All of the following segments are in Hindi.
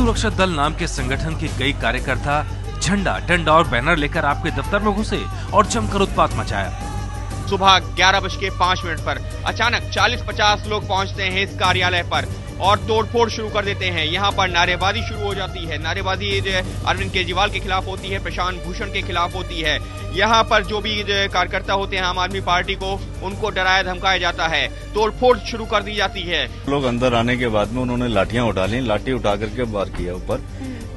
सुरक्षा दल नाम के संगठन के कई कार्यकर्ता झंडा, डंडा और बैनर लेकर आपके दफ्तर में घुसे और जमकर उत्पात मचाया। सुबह 11:05 पर अचानक 40-50 लोग पहुंचते हैं इस कार्यालय पर और तोड़फोड़ शुरू कर देते हैं। यहाँ पर नारेबाजी शुरू हो जाती है। नारेबाजी अरविंद केजरीवाल के खिलाफ होती है, प्रशांत भूषण के खिलाफ होती है। यहाँ पर जो भी कार्यकर्ता होते हैं आम आदमी पार्टी को, उनको डराया धमकाया जाता है, तोड़फोड़ शुरू कर दी जाती है। लोग अंदर आने के बाद में उन्होंने लाठियां उठा ली, लाठी उठा करके वार किया ऊपर।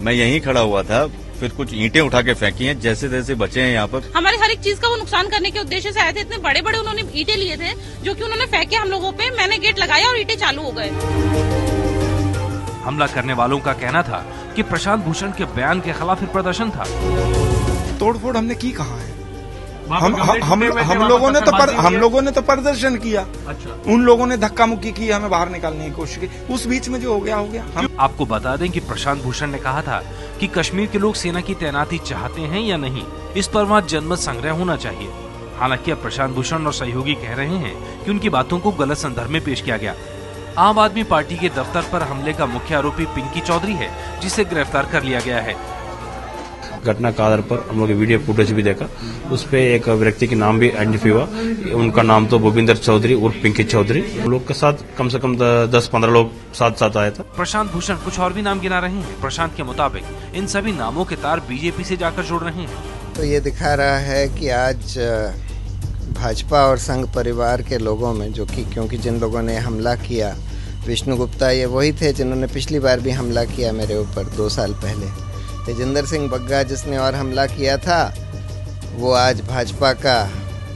मैं यहीं खड़ा हुआ था, फिर कुछ ईंटें उठा के फेंकी हैं, जैसे तैसे बचे हैं यहाँ पर। हमारे हर एक चीज का वो नुकसान करने के उद्देश्य से आए थे। इतने बड़े बड़े उन्होंने ईंटें लिए थे जो कि उन्होंने फेंके हम लोगों पे। मैंने गेट लगाया और ईंटें चालू हो गए। हमला करने वालों का कहना था कि प्रशांत भूषण के बयान के खिलाफ प्रदर्शन था। तोड़फोड़ हमने की कहा है? हम लोगों ने तो प्रदर्शन किया। अच्छा। उन लोगों ने धक्का मुक्की की, हमें बाहर निकालने की कोशिश की। उस बीच में जो हो गया। हम आपको बता दें कि प्रशांत भूषण ने कहा था कि कश्मीर के लोग सेना की तैनाती चाहते हैं या नहीं, इस पर वहाँ जनमत संग्रह होना चाहिए। हालांकि अब प्रशांत भूषण और सहयोगी कह रहे हैं कि उनकी बातों को गलत संदर्भ में पेश किया गया। आम आदमी पार्टी के दफ्तर पर हमले का मुख्य आरोपी पिंकी चौधरी है, जिसे गिरफ्तार कर लिया गया है। घटना के आधार पर हम लोग वीडियो फुटेज भी देखा, उस पे एक व्यक्ति के नाम भी आइडेंटिफाई हुआ। उनका नाम तो भूपिंदर चौधरी उर्फ पिंकी चौधरी। हम लोग के साथ कम से कम 10-15 लोग साथ आए थे। प्रशांत भूषण कुछ और भी नाम गिना रहे हैं। प्रशांत के मुताबिक इन सभी नामों के तार बीजेपी से जाकर जुड़ रहे हैं। तो ये दिखा रहा है कि आज भाजपा और संघ परिवार के लोगों में, जो कि क्योंकि जिन लोगों ने हमला किया, विष्णु गुप्ता ये वही थे जिन्होंने पिछली बार भी हमला किया मेरे ऊपर 2 साल पहले। तेजिंदर सिंह बग्गा जिसने और हमला किया था, वो आज भाजपा का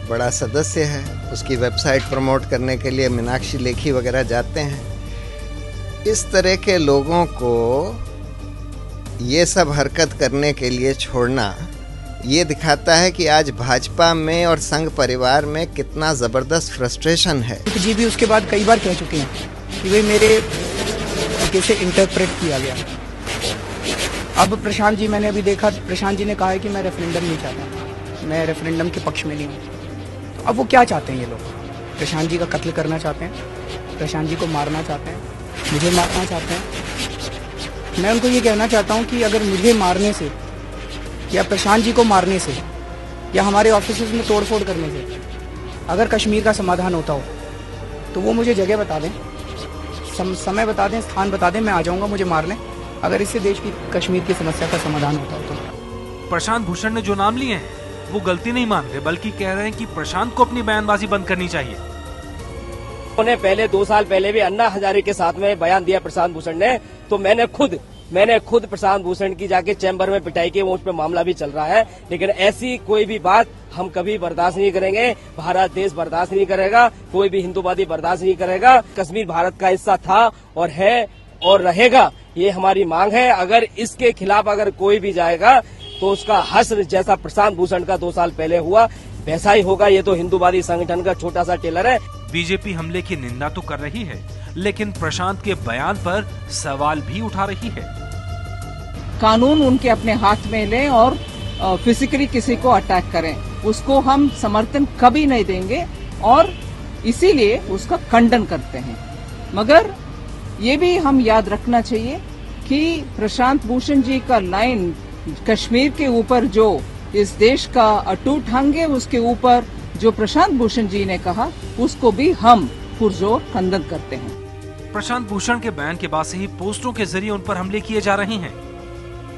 बड़ा सदस्य है। उसकी वेबसाइट प्रमोट करने के लिए मीनाक्षी लेखी वगैरह जाते हैं। इस तरह के लोगों को ये सब हरकत करने के लिए छोड़ना, ये दिखाता है कि आज भाजपा में और संघ परिवार में कितना ज़बरदस्त फ्रस्ट्रेशन है। जी भी उसके बाद कई बार कह चुके हैं कि वे मेरे कैसे इंटरप्रेट किया गया। अब प्रशांत जी, मैंने अभी देखा, प्रशांत जी ने कहा है कि मैं रेफरेंडम नहीं चाहता, मैं रेफरेंडम के पक्ष में नहीं हूँ। तो अब वो क्या चाहते हैं? ये लोग प्रशांत जी का कत्ल करना चाहते हैं, प्रशांत जी को मारना चाहते हैं, मुझे मारना चाहते हैं। मैं उनको ये कहना चाहता हूँ कि अगर मुझे मारने से या प्रशांत जी को मारने से या हमारे ऑफिस में तोड़फोड़ करने से अगर कश्मीर का समाधान होता हो तो वो मुझे जगह बता दें, समय बता दें, स्थान बता दें, मैं आ जाऊंगा मुझे मारने। अगर इससे देश की कश्मीर की समस्या का समाधान होता हो तो। प्रशांत भूषण ने जो नाम लिए हैं वो गलती नहीं मान रहे, बल्कि कह रहे हैं कि प्रशांत को अपनी बयानबाजी बंद करनी चाहिए। उन्होंने पहले 2 साल पहले भी अन्ना हजारे के साथ में बयान दिया प्रशांत भूषण ने, तो मैंने खुद प्रशांत भूषण की जाके चैम्बर में पिटाई की, वो उस पर मामला भी चल रहा है। लेकिन ऐसी कोई भी बात हम कभी बर्दाश्त नहीं करेंगे। भारत देश बर्दाश्त नहीं करेगा, कोई भी हिंदूवादी बर्दाश्त नहीं करेगा। कश्मीर भारत का हिस्सा था और है और रहेगा, ये हमारी मांग है। अगर इसके खिलाफ अगर कोई भी जाएगा तो उसका हश्र जैसा प्रशांत भूषण का 2 साल पहले हुआ वैसा ही होगा। ये तो हिंदूवादी संगठन का छोटा सा टेलर है। बीजेपी हमले की निंदा तो कर रही है, लेकिन प्रशांत के बयान पर सवाल भी उठा रही है। कानून उनके अपने हाथ में लें और फिजिकली किसी को अटैक करें, उसको हम समर्थन कभी नहीं देंगे और इसीलिए उसका खंडन करते हैं। मगर ये भी हम याद रखना चाहिए कि प्रशांत भूषण जी का लाइन कश्मीर के ऊपर जो इस देश का अटूट अंग है, उसके ऊपर जो प्रशांत भूषण जी ने कहा, उसको भी हम पुरजोर खंडन करते हैं। प्रशांत भूषण के बयान के बाद से ही पोस्टरों के जरिए उन पर हमले किए जा रहे हैं।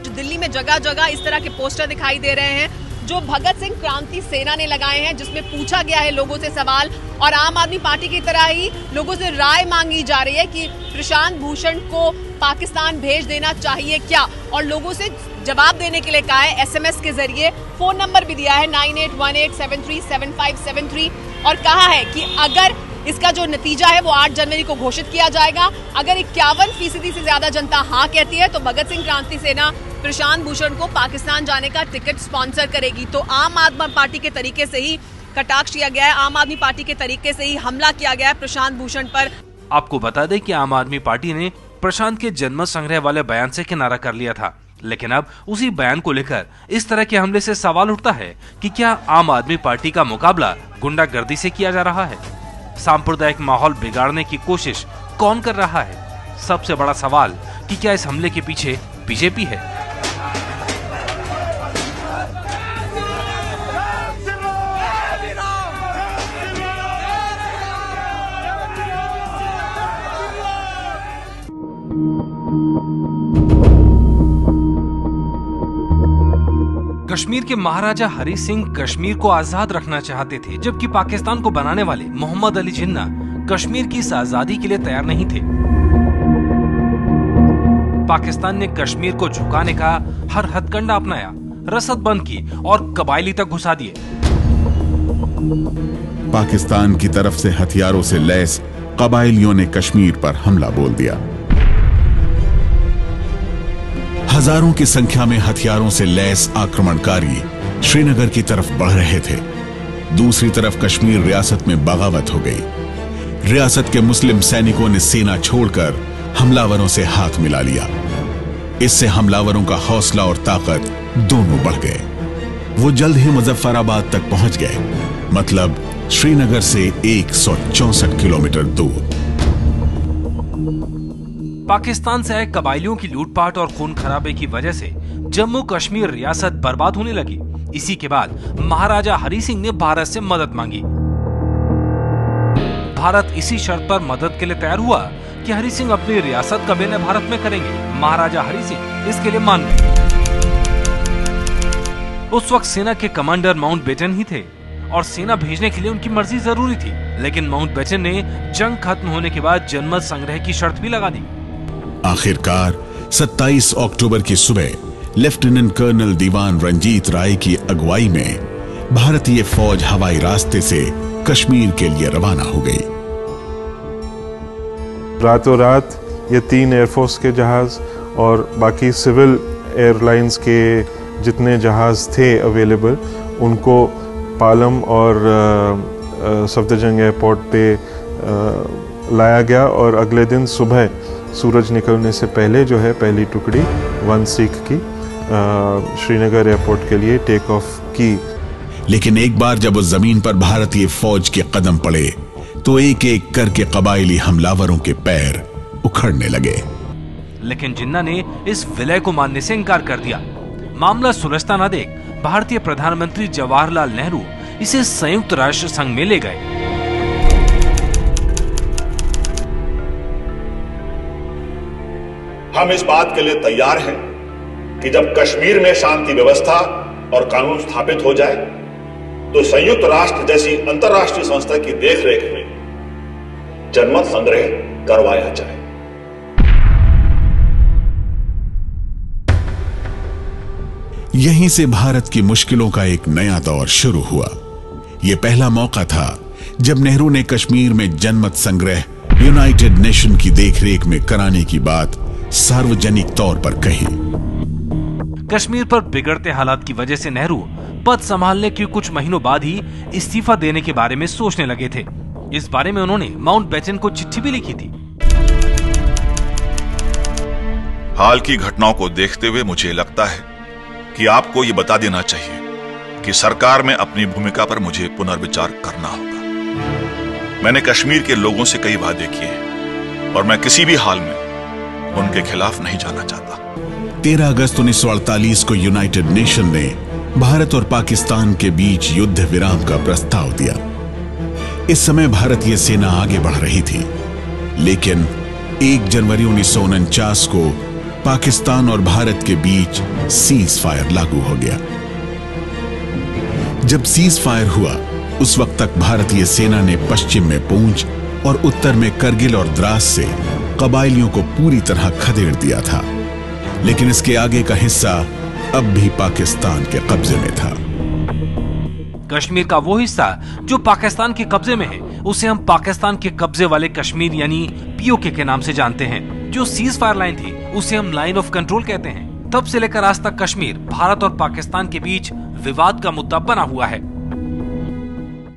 दिल्ली में जगह जगह इस तरह के पोस्टर दिखाई दे रहे हैं जो भगत सिंह क्रांति सेना ने लगाए हैं, जिसमें पूछा गया है लोगों से सवाल और आम आदमी पार्टी की तरह ही लोगों से राय मांगी जा रही है कि प्रशांत भूषण को पाकिस्तान भेज देना चाहिए क्या, और लोगों से जवाब देने के लिए कहा है SMS के जरिए। फोन नंबर भी दिया है 9818737573 और कहा है कि अगर इसका जो नतीजा है वो 8 जनवरी को घोषित किया जाएगा। अगर 51% से ज्यादा जनता हाँ कहती है तो भगत सिंह क्रांति सेना प्रशांत भूषण को पाकिस्तान जाने का टिकट स्पॉन्सर करेगी। तो आम आदमी पार्टी के तरीके से ही कटाक्ष किया गया है, आम आदमी पार्टी के तरीके से ही हमला किया गया है प्रशांत भूषण पर। आपको बता दें कि आम आदमी पार्टी ने प्रशांत के जनमत संग्रह वाले बयान से किनारा कर लिया था, लेकिन अब उसी बयान को लेकर इस तरह के हमले से सवाल उठता है कि क्या आम आदमी पार्टी का मुकाबला गुंडागर्दी से किया जा रहा है? सांप्रदायिक माहौल बिगाड़ने की कोशिश कौन कर रहा है? सबसे बड़ा सवाल कि क्या इस हमले के पीछे बीजेपी है। कश्मीर के महाराजा हरी सिंह कश्मीर को आजाद रखना चाहते थे, जबकि पाकिस्तान को बनाने वाले मोहम्मद अली जिन्ना कश्मीर की इस आजादी के लिए तैयार नहीं थे। पाकिस्तान ने कश्मीर को झुकाने का हर हथकंडा अपनाया, रसद बंद की और कबायली तक घुसा दिए। पाकिस्तान की तरफ से हथियारों से लैस कबायलियों ने कश्मीर पर हमला बोल दिया। हजारों की संख्या में हथियारों से लैस आक्रमणकारी श्रीनगर की तरफ बढ़ रहे थे। दूसरी तरफ कश्मीर रियासत में बगावत हो गई। रियासत के मुस्लिम सैनिकों ने सेना छोड़कर हमलावरों से हाथ मिला लिया। इससे हमलावरों का हौसला और ताकत दोनों बढ़ गए। वो जल्द ही मुजफ्फराबाद तक पहुंच गए, मतलब श्रीनगर से 164 किलोमीटर दूर। पाकिस्तान से आए कबायलियों की लूटपाट और खून खराबे की वजह से जम्मू कश्मीर रियासत बर्बाद होने लगी। इसी के बाद महाराजा हरी सिंह ने भारत से मदद मांगी। भारत इसी शर्त पर मदद के लिए तैयार हुआ कि हरी सिंह अपनी रियासत का विलय भारत में करेंगे। महाराजा हरी सिंह इसके लिए मान गए। उस वक्त सेना के कमांडर माउंटबेटन ही थे और सेना भेजने के लिए उनकी मर्जी जरूरी थी, लेकिन माउंटबेटन ने जंग खत्म होने के बाद जनमत संग्रह की शर्त भी लगा दी। आखिरकार 27 अक्टूबर की सुबह लेफ्टिनेंट कर्नल दीवान रंजीत राय की अगुवाई में भारतीय फौज हवाई रास्ते से कश्मीर के लिए रवाना हो गई। रातों रात ये 3 एयरफोर्स के जहाज और बाकी सिविल एयरलाइंस के जितने जहाज थे अवेलेबल, उनको पालम और सफदरजंग एयरपोर्ट पे लाया गया और अगले दिन सुबह सूरज निकलने से पहले जो है पहली टुकड़ी 1 सिख की श्रीनगर एयरपोर्ट के लिए टेक ऑफ की। लेकिन एक बार जब उस जमीन पर भारतीय फौज के कदम पड़े तो एक एक करके कबायली हमलावरों के पैर उखड़ने लगे। लेकिन जिन्ना ने इस विलय को मानने से इनकार कर दिया। मामला सुलझता न देख भारतीय प्रधानमंत्री जवाहरलाल नेहरू इसे संयुक्त राष्ट्र संघ में ले गए। हम इस बात के लिए तैयार हैं कि जब कश्मीर में शांति व्यवस्था और कानून स्थापित हो जाए तो संयुक्त राष्ट्र जैसी अंतर्राष्ट्रीय संस्था की देखरेख में जनमत संग्रह करवाया जाए। यहीं से भारत की मुश्किलों का एक नया दौर शुरू हुआ। यह पहला मौका था जब नेहरू ने कश्मीर में जनमत संग्रह यूनाइटेड नेशन की देखरेख में कराने की बात सार्वजनिक तौर पर कही। कश्मीर पर बिगड़ते हालात की वजह से नेहरू पद संभालने के कुछ महीनों बाद ही इस्तीफा देने के बारे में सोचने लगे थे। इस बारे में उन्होंने माउंटबेटन को चिट्ठी भी लिखी थी। हाल की घटनाओं को देखते हुए मुझे लगता है कि आपको ये बता देना चाहिए कि सरकार में अपनी भूमिका पर मुझे पुनर्विचार करना होगा। मैंने कश्मीर के लोगों से कई वादे किए हैं और मैं किसी भी हाल में उनके खिलाफ नहीं जाना चाहता। 13 अगस्त 1948 को यूनाइटेड नेशन ने भारत और पाकिस्तान के बीच युद्ध विराम का प्रस्ताव दिया। इस समय भारतीय सेना आगे बढ़ रही थी, लेकिन 1 जनवरी 1949 को पाकिस्तान और भारत के बीच सीज फायर लागू हो गया। जब सीज फायर हुआ, उस वक्त तक भारतीय सेना ने पश्चिम में पूंछ और उत्तर में करगिल और द्रास से कबायलियों को पूरी तरह खदेड़ दिया था, लेकिन इसके आगे का हिस्सा अब भी पाकिस्तान के कब्जे में था। कश्मीर का वो हिस्सा जो पाकिस्तान के कब्जे में है, उसे हम पाकिस्तान के कब्जे वाले कश्मीर यानी पीओके के नाम से जानते हैं। जो सीज फायर लाइन थी, उसे हम लाइन ऑफ कंट्रोल कहते हैं। तब से लेकर आज तक कश्मीर भारत और पाकिस्तान के बीच विवाद का मुद्दा बना हुआ है।